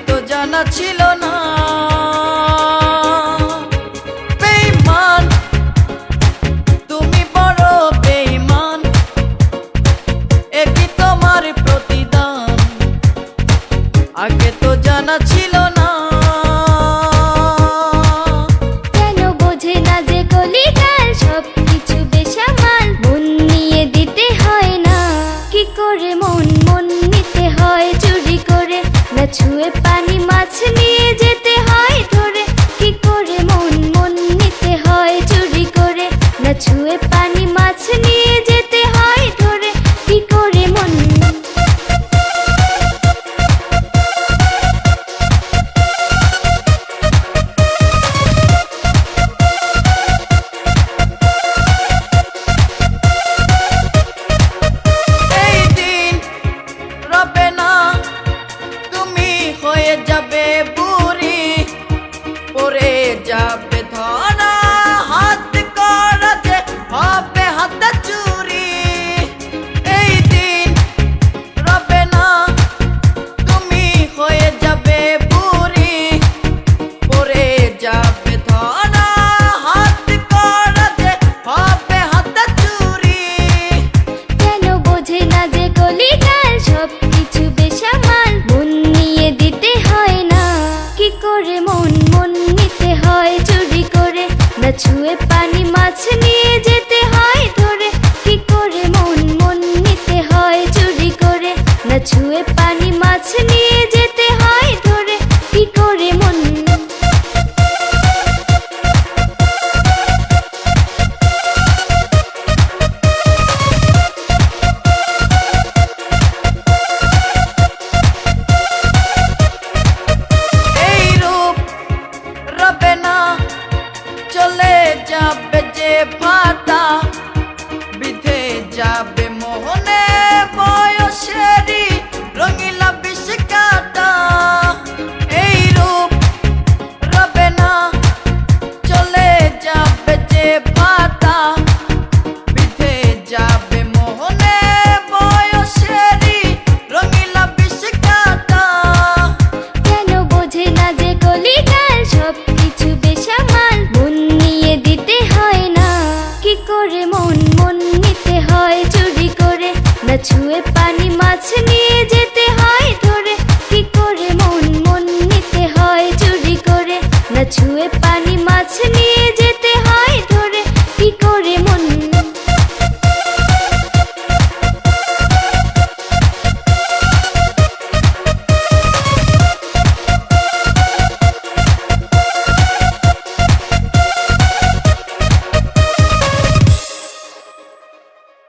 তো জানা ছিল না। বেঈমান তুমি বড় বেঈমান, একই তোমার প্রতিদান, আগে তো জানা ছিল না। কেন বোঝে না যে কলিকাল সবকিছু বেসামাল, মন নিয়ে দিতে হয় না। কি করে মন নিতে হয় চুরি করে, না ছুঁয়ে পানি মাছ নিয়ে যেতে হয় ধরে। কি করে মন নিতে হয় চুরি করে, না ছুঁয়ে পানি মাছ নিয়ে যেতে হয় ধরে। কি করে মন হয়ে যাবে বুড়ি, পড়ে যাবে ধরা, হাত করা যে হবে হাতে চুরি। এই দিন রবে না, তুমি হয়ে যাবে বুড়ি, পড়ে যাবে ধরা, হাত করা যে হবে হাতে চুরি। কেন বোঝে না যে কলিকাল সবকিছু বেসামাল, মন নিয়ে দিতে হয় না। কি করে মন নিতে হয় চুরি করে, না ছুঁয়ে